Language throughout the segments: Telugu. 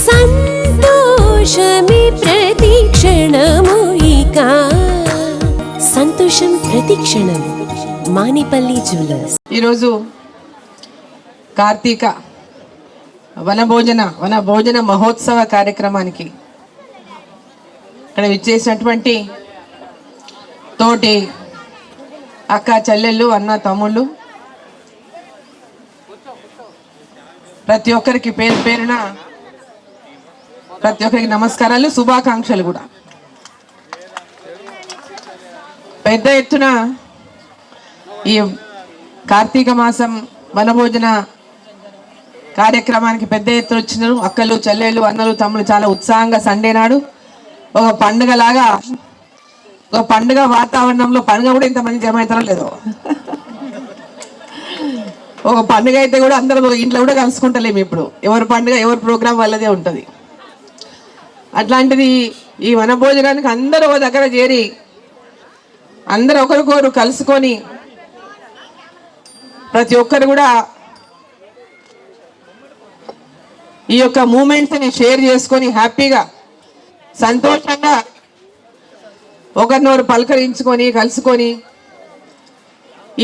సంతోషమే ప్రతిక్షణము ఇక సంతోషం ప్రతిక్షణం మానిపల్లి జ్యువెలర్స్. ఈరోజు కార్తీక వనభోజన మహోత్సవ కార్యక్రమానికి ఇక్కడ విచ్చేసినటువంటి తోటి అక్క చెల్లెళ్ళు అన్న తమ్ముళ్ళు ప్రతి ఒక్కరికి పేరు పేరున ప్రతి ఒక్కరికి నమస్కారాలు, శుభాకాంక్షలు కూడా. పెద్ద ఎత్తున ఈ కార్తీక మాసం వనభోజన కార్యక్రమానికి పెద్ద ఎత్తున వచ్చినారు అక్కలు చెల్లెళ్ళు అన్నలు తమ్ముళ్ళు. చాలా ఉత్సాహంగా సండే నాడు ఒక పండుగ లాగా, ఒక పండుగ వాతావరణంలో, పండుగ కూడా ఇంతమంది జమ అవుతారో లేదో, ఒక పండుగ అయితే కూడా అందరం ఇంట్లో కూడా కలుసుకుంటలేము. ఇప్పుడు ఎవరి పండుగ ఎవరి ప్రోగ్రాం వాళ్ళదే ఉంటుంది. అట్లాంటిది ఈ వనభోజనానికి అందరూ ఒక దగ్గర చేరి అందరూ ఒకరికొకరు కలుసుకొని ప్రతి ఒక్కరు కూడా ఈ యొక్క మూమెంట్స్ని షేర్ చేసుకొని హ్యాపీగా సంతోషంగా ఒకరినొకరు పలకరించుకొని కలుసుకొని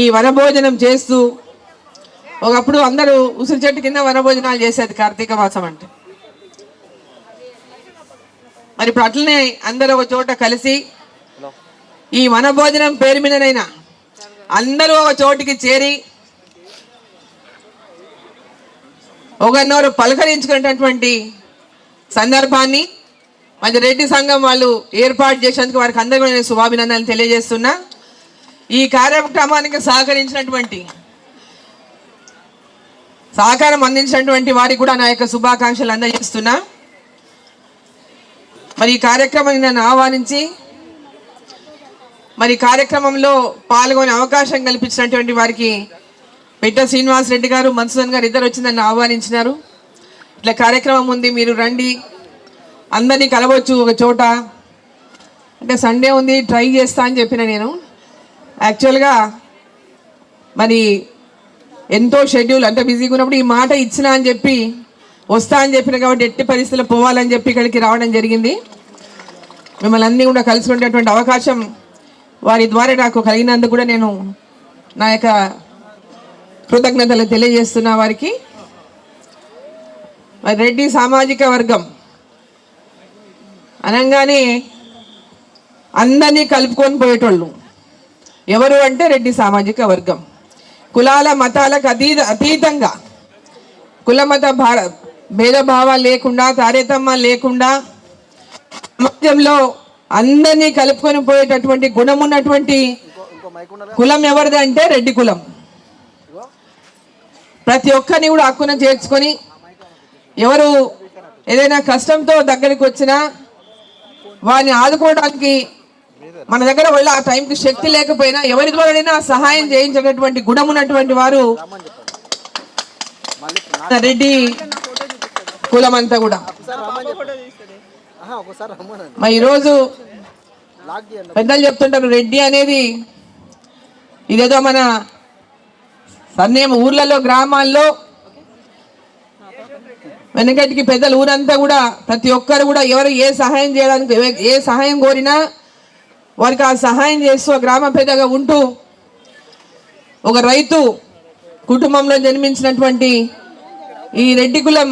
ఈ వనభోజనం చేస్తూ, ఒకప్పుడు అందరూ ఉసిరి చెట్టు కింద వనభోజనాలు చేసేది కార్తీక మాసం అంటే. మరి ఇప్పుడు అట్లనే అందరూ ఒక చోట కలిసి ఈ వనభోజనం పేరు మీదనైనా అందరూ ఒక చోటికి చేరి ఒకరినొకరు పలకరించుకునేటటువంటి సందర్భాన్ని మరి రెడ్డి సంఘం వాళ్ళు ఏర్పాటు చేసేందుకు వారికి అందరికీ నేను శుభాభినందనలు తెలియజేస్తున్నా. ఈ కార్యక్రమానికి సహకారం అందించినటువంటి వారికి కూడా నా యొక్క శుభాకాంక్షలు అందజేస్తున్నా. మరి ఈ కార్యక్రమాన్ని నన్ను ఆహ్వానించి మరి కార్యక్రమంలో పాల్గొనే అవకాశం కల్పించినటువంటి వారికి పిట్ట శ్రీనివాస్ రెడ్డి గారు, మన్సూదన్ గారు ఇద్దరు వచ్చి నన్ను ఆహ్వానించినారు. ఇట్లా కార్యక్రమం ఉంది, మీరు రండి, అందరినీ కలవచ్చు ఒక చోట అంటే. సండే ఉంది, ట్రై చేస్తా అని చెప్పిన నేను. యాక్చువల్గా మరి ఎంతో షెడ్యూల్, అంత బిజీగా ఉన్నప్పుడు ఈ మాట ఇచ్చినా అని చెప్పి వస్తా అని చెప్పిన కాబట్టి ఎట్టి పరిస్థితుల్లో పోవాలని చెప్పి ఇక్కడికి రావడం జరిగింది. మిమ్మల్ని అన్నీ కూడా కలుసుకునేటటువంటి అవకాశం వారి ద్వారా నాకు కలిగినందుకు కూడా నేను నా యొక్క కృతజ్ఞతలు తెలియజేస్తున్నా వారికి. మరి రెడ్డి సామాజిక వర్గం అనగానే అందరినీ కలుపుకొని పోయేటోళ్ళు ఎవరు అంటే రెడ్డి సామాజిక వర్గం. కులాల మతాలకు అతీతంగా, కుల మత భేదభావాలు లేకుండా, తారతమ్యాలు లేకుండా సమాజంలో అందరినీ కలుపుకొని పోయేటటువంటి గుణం ఉన్నటువంటి కులం ఎవరిది అంటే రెడ్డి కులం. ప్రతి ఒక్కరిని కూడా హక్కున చేర్చుకొని ఎవరు ఏదైనా కష్టంతో దగ్గరికి వచ్చినా వారిని ఆదుకోవడానికి మన దగ్గర వాళ్ళ ఆ టైంకి శక్తి లేకపోయినా ఎవరి ద్వారానైనా సహాయం చేయించేటటువంటి గుణం ఉన్నటువంటి వారు రెడ్డి కులం అంతా కూడా. మరి ఈరోజు పెద్దలు చెప్తుంటారు రెడ్డి అనేది ఇదేదో మన సన్నేమ ఊర్లలో గ్రామాల్లో వెనకటికి పెద్దలు ఊరంతా కూడా ప్రతి ఒక్కరు కూడా ఎవరు ఏ సహాయం చేయడానికి ఏ సహాయం కోరినా వారికి ఆ సహాయం చేస్తూ గ్రామ పెద్దగా ఉంటూ ఒక రైతు కుటుంబంలో జన్మించినటువంటి ఈ రెడ్డి కులం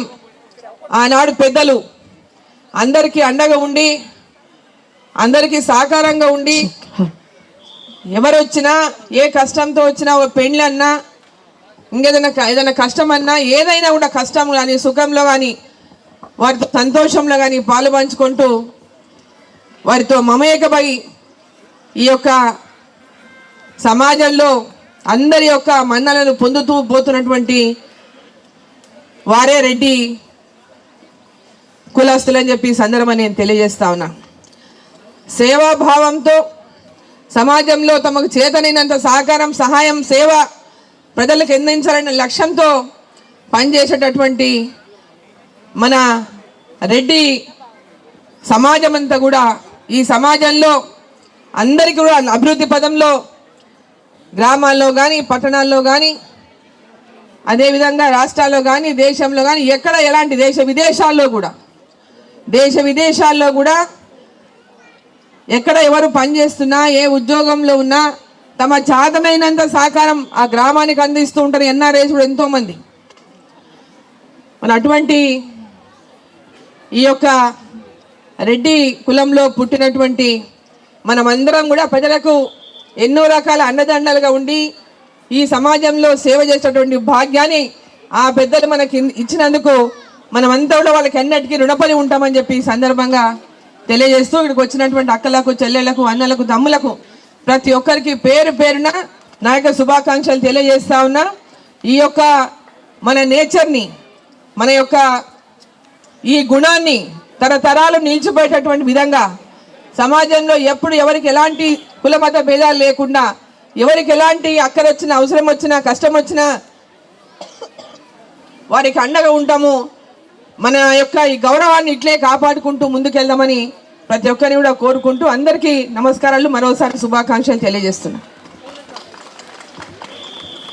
ఆనాడు పెద్దలు అందరికీ అండగా ఉండి అందరికీ సహకారంగా ఉండి ఎవరు వచ్చినా ఏ కష్టంతో వచ్చినా ఒక పెళ్ళన్నా ఏదైనా కష్టం అన్నా ఏదైనా కూడా కష్టం కానీ సుఖంలో కానీ వారితో సంతోషంలో కానీ పాలు పంచుకుంటూ వారితో మమేకమై ఈ యొక్క సమాజంలో అందరి యొక్క మన్నలను పొందుతూ పోతున్నటువంటి వారే రెడ్డి కులస్తులని చెప్పి సందర్భం నేను తెలియజేస్తా ఉన్నా. సేవాభావంతో సమాజంలో తమకు చేతనైనంత సహకారం, సహాయం, సేవ ప్రజలకు అందించాలనే లక్ష్యంతో పనిచేసేటటువంటి మన రెడ్డి సమాజం అంతా కూడా ఈ సమాజంలో అందరికీ కూడా అభివృద్ధి పదంలో గ్రామాల్లో కానీ పట్టణాల్లో కానీ అదేవిధంగా రాష్ట్రాల్లో కానీ దేశంలో కానీ ఎక్కడ ఎలాంటి దేశ విదేశాల్లో కూడా దేశ విదేశాల్లో కూడా ఎక్కడ ఎవరు పనిచేస్తున్నా ఏ ఉద్యోగంలో ఉన్నా తమ చాతనైనంత సహకారం ఆ గ్రామానికి అందిస్తూ ఉంటారు ఎన్ఆర్ఐస్ కూడా ఎంతోమంది. మన అటువంటి ఈ యొక్క రెడ్డి కులంలో పుట్టినటువంటి మనమందరం కూడా ప్రజలకు ఎన్నో రకాల అండదండలుగా ఉండి ఈ సమాజంలో సేవ చేసేటువంటి భాగ్యాన్ని ఆ పెద్దలు మనకి ఇచ్చినందుకు మనమంతా కూడా వాళ్ళకి ఎన్నటికీ రుణపడి ఉంటామని చెప్పి ఈ సందర్భంగా తెలియజేస్తూ ఇక్కడికి వచ్చినటువంటి అక్కలకు, చెల్లెళ్లకు, అన్నలకు, తమ్ములకు ప్రతి ఒక్కరికి పేరు పేరున నా యొక్క శుభాకాంక్షలు తెలియజేస్తా ఉన్నా. ఈ యొక్క మన నేచర్ని, మన యొక్క ఈ గుణాన్ని తరతరాలు నిలిచిపోయేటటువంటి విధంగా సమాజంలో ఎప్పుడు ఎవరికి ఎలాంటి కులమత భేదాలు లేకుండా, ఎవరికి ఎలాంటి అక్కర వచ్చినా, అవసరం వచ్చినా, కష్టం వచ్చినా వారికి అండగా ఉంటాము. మన యొక్క ఈ గౌరవాన్ని ఇట్లే కాపాడుకుంటూ ముందుకెళ్దామని ప్రతి ఒక్కరిని కూడా కోరుకుంటూ అందరికీ నమస్కారాలు, మరోసారి శుభాకాంక్షలు తెలియజేస్తున్నా.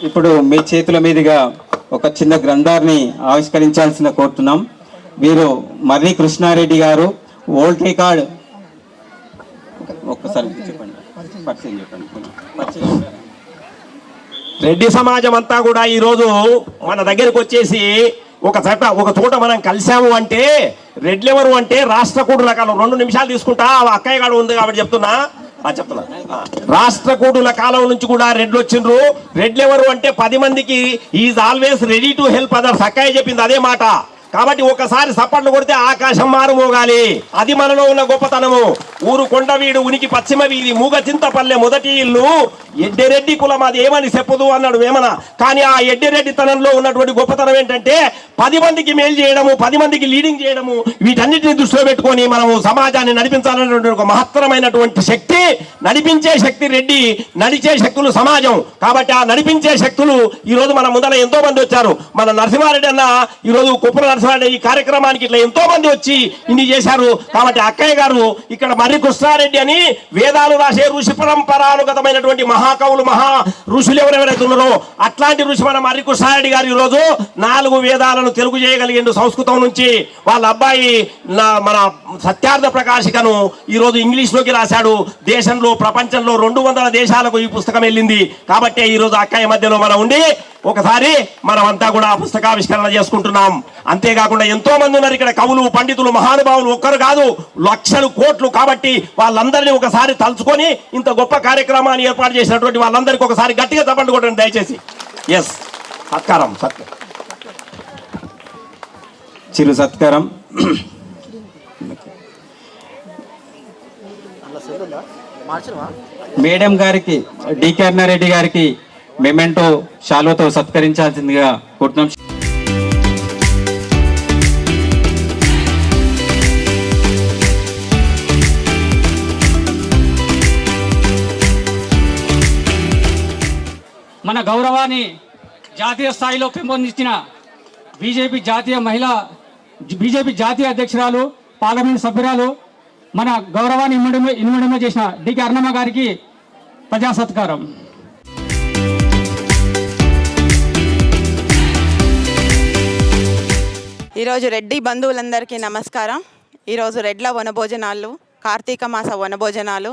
ఇప్పుడు మీ చేతుల మీదుగా ఒక చిన్న గ్రంథాన్ని ఆవిష్కరించాల్సిన కోరుతున్నాం. వీరు మర్రి కృష్ణారెడ్డి గారు, ఓల్డ్ రికార్డ్. ఒక్కసారి చెప్పండి, పరిచయం చెప్పండి. రెడ్డి సమాజం అంతా కూడా ఈరోజు మన దగ్గరకు వచ్చేసి ఒక చోట మనం కలిసాము అంటే, రెడ్లు ఎవరు అంటే రాష్ట్రకూటుల కాలం. 2 నిమిషాలు తీసుకుంటా, అక్కయ్య గారు ఉంది కాబట్టి చెప్తున్నా. రాష్ట్రకూటుల కాలం నుంచి కూడా రెడ్లు వచ్చిండ్రు. రెడ్లు ఎవరు అంటే 10 మందికి is always ready to help others. అక్కయ్య చెప్పింది అదే మాట. కాబట్టి ఒకసారి సప్పట్లు కొడితే ఆకాశం మారుమోగాలి. అది మనలో ఉన్న గొప్పతనము. ఊరు కొండవీడు, ఉనికి పశ్చిమ వీధి, మూగ చింతపల్లె మొదటి ఇల్లు, ఎడ్డెరెడ్డి కులం అది ఏమని చెప్పదు అన్నాడు వేమన. కానీ ఆ ఎడ్డెరెడ్డి తనంలో ఉన్నటువంటి గొప్పతనం ఏంటంటే 10 మందికి మేలు చేయడము, 10 మందికి లీడింగ్ చేయడము. వీటన్నిటిని దృష్టిలో పెట్టుకొని మనము సమాజాన్ని నడిపించాలనేటువంటి ఒక మహత్తరమైనటువంటి శక్తి, నడిపించే శక్తి రెడ్డి, నడిచే శక్తులు సమాజం. కాబట్టి ఆ నడిపించే శక్తులు ఈరోజు మన ముందర ఎంతో మంది వచ్చారు. మన నరసింహారెడ్డి అన్న ఈరోజు కుప్పల ఈ కార్యక్రమానికి ఇట్లా ఎంతో మంది వచ్చి ఇన్ని చేశారు. కాబట్టి అక్కయ్య గారు ఇక్కడ మర్రి కృష్ణారెడ్డి అని వేదాలు రాసే ఋషి పరంపరానుగతమైనటువంటి మహాకవులు, మహా ఋషులు ఎవరెవరైతే ఉన్నారో అట్లాంటి ఋషి మన మర్రి కృష్ణారెడ్డి గారు ఈరోజు 4 వేదాలను తెలుగు చేయగలిగిండు సంస్కృతం నుంచి. వాళ్ళ అబ్బాయి మన సత్యార్థ ప్రకాశికను ఈరోజు ఇంగ్లీష్లోకి రాశాడు. దేశంలో, ప్రపంచంలో 200 దేశాలకు ఈ పుస్తకం వెళ్ళింది. కాబట్టి ఈరోజు అక్కయ్య మధ్యలో మనం ఉండి ఒకసారి మనమంతా కూడా పుస్తకావిష్కరణ చేసుకుంటున్నాం. అంతేకాకుండా ఎంతో మంది ఉన్నారు ఇక్కడ, కవులు, పండితులు, మహానుభావులు. ఒక్కరు కాదు, లక్షలు, కోట్లు. కాబట్టి వాళ్ళందరినీ ఒకసారి తలుచుకొని ఇంత గొప్ప కార్యక్రమాన్ని ఏర్పాటు చేసినటువంటి వాళ్ళందరికీ ఒకసారి గట్టిగా తప్పండి కొట్టండి దయచేసి. ఎస్, సత్కారం. చిరు సత్కారం. మేడం గారికి, డి కరుణారెడ్డి గారికి మెమెంటో శాలువతో సత్కరించాల్సిందిగా కోరుతున్నాం. మన గౌరవాన్ని జాతీయ స్థాయిలో పెంపొందించిన బీజేపీ జాతీయ అధ్యక్షురాలు, పార్లమెంట్ సభ్యురాలు, మన గౌరవాన్ని ఇన్వడమే చేసిన డి అరుణమ్మ గారికి ప్రజా సత్కారం. ఈరోజు రెడ్డి బంధువులందరికీ నమస్కారం. ఈరోజు రెడ్ల వనభోజనాలు, కార్తీక మాస వనభోజనాలు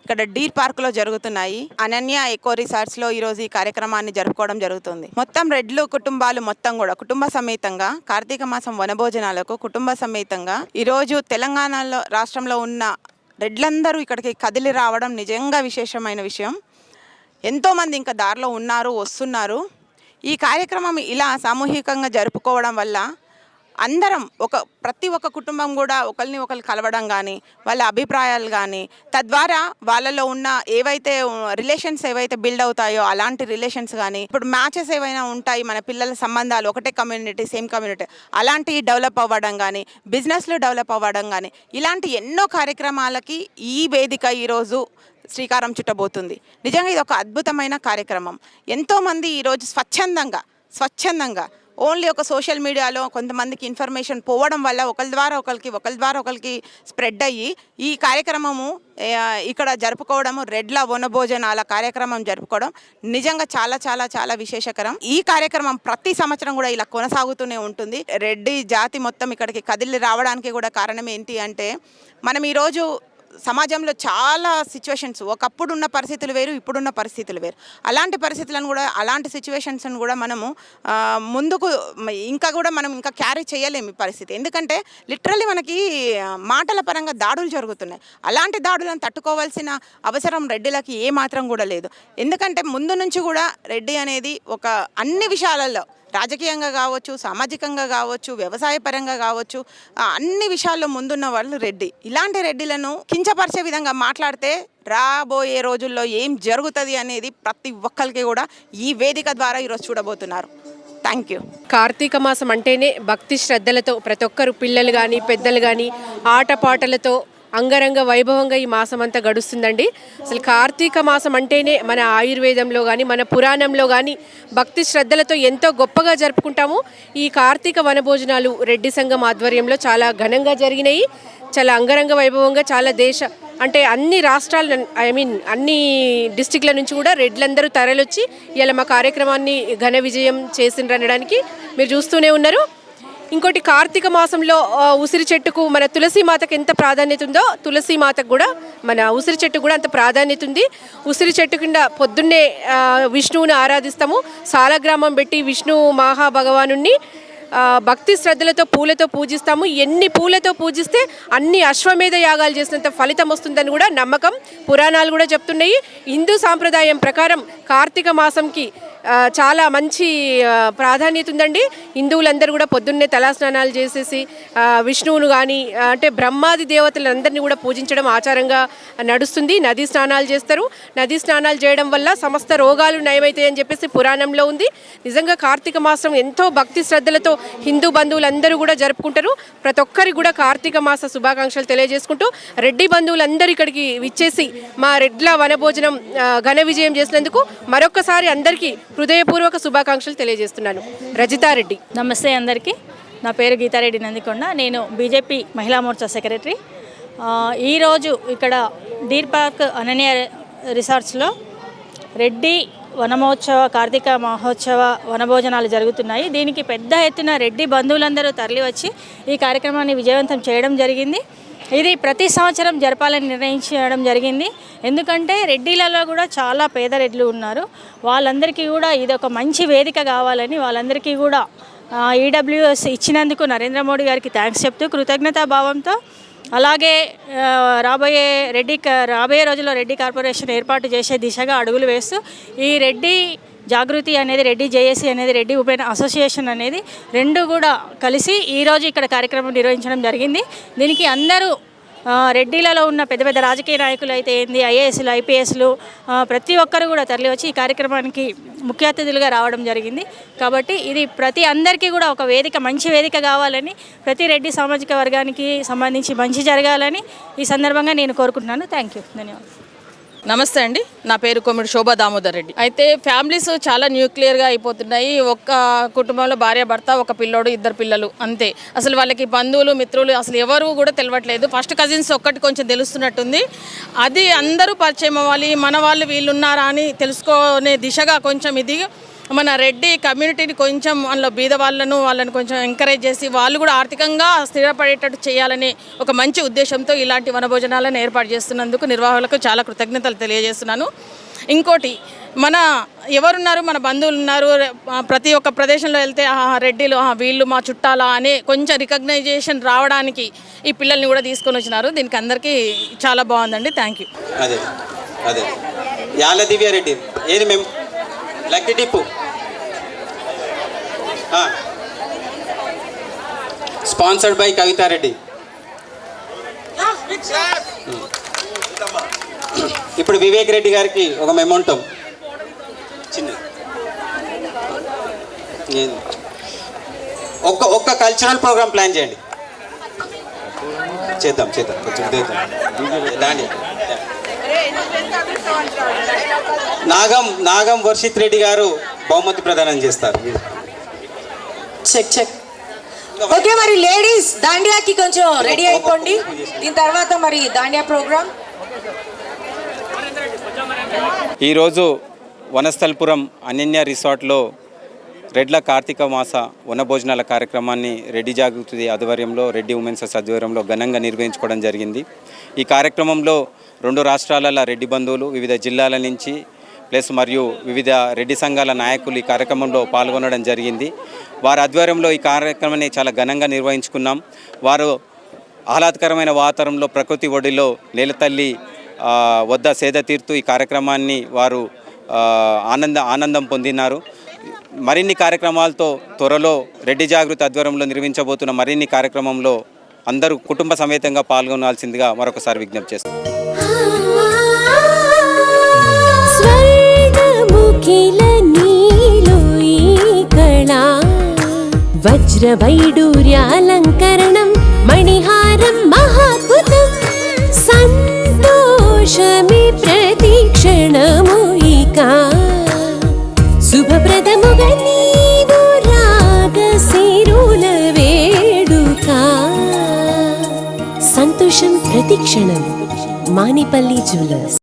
ఇక్కడ డీర్ పార్క్లో జరుగుతున్నాయి. అనన్య ఎకో రిసార్ట్స్లో ఈరోజు ఈ కార్యక్రమాన్ని జరుపుకోవడం జరుగుతుంది. మొత్తం రెడ్లు కుటుంబాలు మొత్తం కూడా కుటుంబ సమేతంగా కార్తీక మాసం వనభోజనాలకు కుటుంబ సమేతంగా ఈరోజు తెలంగాణలో రాష్ట్రంలో ఉన్న రెడ్లందరూ ఇక్కడికి కదిలి రావడం నిజంగా విశేషమైన విషయం. ఎంతోమంది ఇంకా దారిలో ఉన్నారు, వస్తున్నారు. ఈ కార్యక్రమం ఇలా సామూహికంగా జరుపుకోవడం వల్ల అందరం ప్రతి ఒక్క కుటుంబం కూడా ఒకరిని ఒకరు కలవడం కానీ, వాళ్ళ అభిప్రాయాలు కానీ, తద్వారా వాళ్ళలో ఉన్న ఏవైతే రిలేషన్స్ ఏవైతే బిల్డ్ అవుతాయో అలాంటి రిలేషన్స్ కానీ, ఇప్పుడు మ్యాచెస్ ఏవైనా ఉంటాయి, మన పిల్లల సంబంధాలు ఒకటే కమ్యూనిటీ, సేమ్ కమ్యూనిటీ, అలాంటివి డెవలప్ అవ్వడం కానీ, బిజినెస్లో డెవలప్ అవ్వడం కానీ, ఇలాంటి ఎన్నో కార్యక్రమాలకి ఈ వేదిక ఈరోజు శ్రీకారం చుట్టబోతుంది. నిజంగా ఇది ఒక అద్భుతమైన కార్యక్రమం. ఎంతోమంది ఈరోజు స్వచ్ఛందంగా ఓన్లీ ఒక సోషల్ మీడియాలో కొంతమందికి ఇన్ఫర్మేషన్ పోవడం వల్ల ఒకరి ద్వారా ఒకరికి స్ప్రెడ్ అయ్యి ఈ కార్యక్రమము ఇక్కడ జరుపుకోవడము రెడ్ల వనభోజనాల కార్యక్రమం జరుపుకోవడం నిజంగా చాలా చాలా చాలా విశేషకరం. ఈ కార్యక్రమం ప్రతి సంవత్సరం కూడా ఇలా కొనసాగుతూనే ఉంటుంది. రెడ్డి జాతి మొత్తం ఇక్కడికి కదిలి రావడానికి కూడా కారణం ఏంటి అంటే మనం ఈరోజు సమాజంలో చాలా సిచ్యువేషన్స్, ఒకప్పుడు ఉన్న పరిస్థితులు వేరు, ఇప్పుడున్న పరిస్థితులు వేరు. అలాంటి పరిస్థితులను కూడా, అలాంటి సిచ్యువేషన్స్ని కూడా మనము ముందుకు మనం ఇంకా క్యారీ చేయలేము ఈ పరిస్థితి. ఎందుకంటే లిటరల్లీ మనకి మాటల పరంగా దాడులు జరుగుతున్నాయి. అలాంటి దాడులను తట్టుకోవాల్సిన అవసరం రెడ్డిలకి ఏమాత్రం కూడా లేదు. ఎందుకంటే ముందు నుంచి కూడా రెడ్డి అనేది ఒక అన్ని విషయాలలో రాజకీయంగా కావచ్చు, సామాజికంగా కావచ్చు, వ్యవసాయ పరంగా కావచ్చు, అన్ని విషయాల్లో ముందున్న వాళ్ళు రెడ్డి. ఇలాంటి రెడ్డిలను కించపరిచే విధంగా మాట్లాడితే రాబోయే రోజుల్లో ఏం జరుగుతుంది అనేది ప్రతి ఒక్కరికి కూడా ఈ వేదిక ద్వారా ఈరోజు చూడబోతున్నారు. Thank you. కార్తీక మాసం అంటేనే భక్తి శ్రద్ధలతో ప్రతి ఒక్కరు, పిల్లలు కానీ పెద్దలు కానీ, ఆటపాటలతో అంగరంగ వైభవంగా ఈ మాసం అంతా గడుస్తుందండి. అసలు కార్తీక మాసం అంటేనే మన ఆయుర్వేదంలో కానీ మన పురాణంలో కానీ భక్తి శ్రద్ధలతో ఎంతో గొప్పగా జరుపుకుంటాము. ఈ కార్తీక వనభోజనాలు రెడ్డి సంఘం ఆధ్వర్యంలో చాలా ఘనంగా జరిగినాయి. చాలా అంగరంగ వైభవంగా చాలా అంటే అన్ని రాష్ట్రాల అన్ని డిస్టిక్ల నుంచి కూడా రెడ్లందరూ తరలొచ్చి ఇలా మా కార్యక్రమాన్ని ఘన విజయం చేసిండ్రనడానికి మీరు చూస్తూనే ఉన్నారు. ఇంకోటి, కార్తీక మాసంలో ఉసిరి చెట్టుకు మన తులసి మాతకు ఎంత ప్రాధాన్యత ఉందో తులసి మాతకు కూడా మన ఉసిరి చెట్టు కూడా అంత ప్రాధాన్యత ఉంది. ఉసిరి చెట్టు కింద పొద్దున్నే విష్ణువుని ఆరాధిస్తాము. సాలగ్రామం పెట్టి విష్ణు మహాభగవానుణ్ణి భక్తి శ్రద్ధలతో పూలతో పూజిస్తాము. ఎన్ని పూలతో పూజిస్తే అన్ని అశ్వమేధ యాగాలు చేసినంత ఫలితం వస్తుందని కూడా నమ్మకం. పురాణాలు కూడా చెప్తున్నాయి. హిందూ సాంప్రదాయం ప్రకారం కార్తీక మాసంకి చాలా మంచి ప్రాధాన్యత ఉందండి. హిందువులందరూ కూడా పొద్దున్నే తలాస్నానాలు చేసేసి విష్ణువును కానీ అంటే బ్రహ్మాది దేవతలందరినీ కూడా పూజించడం ఆచారంగా నడుస్తుంది. నదీ స్నానాలు చేస్తారు. నదీ స్నానాలు చేయడం వల్ల సమస్త రోగాలు నయమవుతాయని చెప్పేసి పురాణంలో ఉంది. నిజంగా కార్తీక మాసం ఎంతో భక్తి శ్రద్ధలతో హిందూ బంధువులందరూ కూడా జరుపుకుంటారు. ప్రతి ఒక్కరికి కూడా కార్తీక మాస శుభాకాంక్షలు తెలియజేసుకుంటూ రెడ్డి బంధువులందరూ ఇక్కడికి విచ్చేసి మా రెడ్ల వనభోజనం ఘన విజయం చేసినందుకు మరొకసారి అందరికీ హృదయపూర్వక శుభాకాంక్షలు తెలియజేస్తున్నాను. రజితారెడ్డి. నమస్తే అందరికీ. నా పేరు గీతారెడ్డి నందికొండ. నేను బీజేపీ మహిళా మోర్చా సెక్రటరీ. ఈరోజు ఇక్కడ డీర్ పార్క్ అనన్య రిసార్ట్స్లో రెడ్డి వనమహోత్సవ కార్తీక మహోత్సవ వనభోజనాలు జరుగుతున్నాయి. దీనికి పెద్ద ఎత్తున రెడ్డి బంధువులందరూ తరలి వచ్చి ఈ కార్యక్రమాన్ని విజయవంతం చేయడం జరిగింది. ఇది ప్రతి సంవత్సరం జరపాలని నిర్ణయించడం జరిగింది. ఎందుకంటే రెడ్డిలలో కూడా చాలా పేద రెడ్లు ఉన్నారు. వాళ్ళందరికీ కూడా ఇది ఒక మంచి వేదిక కావాలని వాళ్ళందరికీ కూడా ఈడబ్ల్యూఎస్ ఇచ్చినందుకు నరేంద్ర మోడీ గారికి థ్యాంక్స్ చెప్తూ కృతజ్ఞతాభావంతో, అలాగే రాబోయే రోజుల్లో రెడ్డి కార్పొరేషన్ ఏర్పాటు చేసే దిశగా అడుగులు వేస్తూ ఈ రెడ్డి జాగృతి అనేది, రెడ్డి జేఏసీ అనేది, రెడ్డి ఉమెన్ అసోసియేషన్ అనేది రెండు కూడా కలిసి ఈరోజు ఇక్కడ కార్యక్రమం నిర్వహించడం జరిగింది. దీనికి అందరూ రెడ్డిలలో ఉన్న పెద్ద పెద్ద రాజకీయ నాయకులు అయితే ఏంది, ఐఏఎస్లు, ఐపీఎస్లు ప్రతి ఒక్కరు కూడా తరలి వచ్చి ఈ కార్యక్రమానికి ముఖ్య అతిథులుగా రావడం జరిగింది. కాబట్టి ఇది ప్రతి అందరికీ కూడా ఒక వేదిక, మంచి వేదిక కావాలని, ప్రతి రెడ్డి సామాజిక వర్గానికి సంబంధించి మంచి జరగాలని ఈ సందర్భంగా నేను కోరుకుంటున్నాను. Thank you. ధన్యవాదాలు. నమస్తే అండి. నా పేరు కొమ్మిడి శోభా దామోదర్ రెడ్డి. అయితే ఫ్యామిలీస్ చాలా న్యూక్లియర్గా అయిపోతున్నాయి. ఒక్క కుటుంబంలో భార్య భర్త, ఒక పిల్లోడు, ఇద్దరు పిల్లలు అంతే. అసలు వాళ్ళకి బంధువులు మిత్రులు అసలు ఎవరు కూడా తెలియట్లేదు. ఫస్ట్ కజిన్స్ ఒక్కటి కొంచెం తెలుస్తున్నట్టుంది. అది అందరూ పరిచయం అవ్వాలి, మన వాళ్ళు వీళ్ళు ఉన్నారా అని తెలుసుకునే దిశగా కొంచెం ఇది మన రెడ్డి కమ్యూనిటీని కొంచెం వాళ్ళ బీద వాళ్ళని కొంచెం ఎంకరేజ్ చేసి వాళ్ళు కూడా ఆర్థికంగా స్థిరపడేటట్టు చేయాలని ఒక మంచి ఉద్దేశంతో ఇలాంటి వనభోజనాలను ఏర్పాటు చేస్తున్నందుకు నిర్వాహకులకు చాలా కృతజ్ఞతలు తెలియజేస్తున్నాను. ఇంకోటి, మన ఎవరున్నారు, మన బంధువులు ఉన్నారు, ప్రతి ఒక్క ప్రదేశంలో వెళ్తే రెడ్డిలు వీళ్ళు మా చుట్టాలా అనే కొంచెం రికగ్నైజేషన్ రావడానికి ఈ పిల్లల్ని కూడా తీసుకొని వచ్చినారు. దీనికి అందరికీ చాలా బాగుందండి. Thank you. అదే యాల దివ్యారెడ్డి ఏది మేము lucky Tipu sponsored by Kavitha Reddy. ఇప్పుడు వివేక్ రెడ్డి గారికి ఒక మెమోంటో చిన్న ఒక్క కల్చరల్ ప్రోగ్రామ్ ప్లాన్ చేయండి. చేద్దాం కొంచెం దాని నాగం వర్షిత్ రెడ్డి గారు బహుమతి ప్రదానం చేస్తారు. Check check. ఓకే, మరి లేడీస్ దాండియాకి కొంచెం రెడీ అయిపోండి. దీని తర్వాత మరి దాండియా ప్రోగ్రామ్. ఈరోజు వనస్థల్పురం అనన్య రిసార్ట్లో రెడ్ల కార్తీక మాస వనభోజనాల కార్యక్రమాన్ని రెడ్డి జాగృతి ఆధ్వర్యంలో, రెడ్డి ఉమెన్స్ ఆధ్వర్యంలో ఘనంగా నిర్వహించుకోవడం జరిగింది. ఈ కార్యక్రమంలో 2 రాష్ట్రాల రెడ్డి బంధువులు, వివిధ జిల్లాల నుంచి ప్లస్ మరియు వివిధ రెడ్డి సంఘాల నాయకులు ఈ కార్యక్రమంలో పాల్గొనడం జరిగింది. వారి ఆధ్వర్యంలో ఈ కార్యక్రమాన్ని చాలా ఘనంగా నిర్వహించుకున్నాం. వారు ఆహ్లాదకరమైన వాతావరణంలో ప్రకృతి ఒడిలో నేలతల్లి వద్ద సేద తీరుతూ ఈ కార్యక్రమాన్ని వారు ఆనందం పొందినారు. మరిన్ని కార్యక్రమాలతో త్వరలో రెడ్డి జాగృతి ఆధ్వర్యంలో నిర్వహించబోతున్న మరిన్ని కార్యక్రమంలో అందరూ కుటుంబ సమేతంగా పాల్గొనాల్సిందిగా మరొకసారి విజ్ఞప్తి చేస్తాం. వజ్రవైడూర్యాలంకరణం మణిహారం మహాద్భుతం సంతోషమి ప్రతిక్షణము ఇక శుభప్రదముగా నీవు రాగసిరుల వేడుక సంతోషం ప్రతిక్షణం మానిపల్లి జ్యువెలర్స్.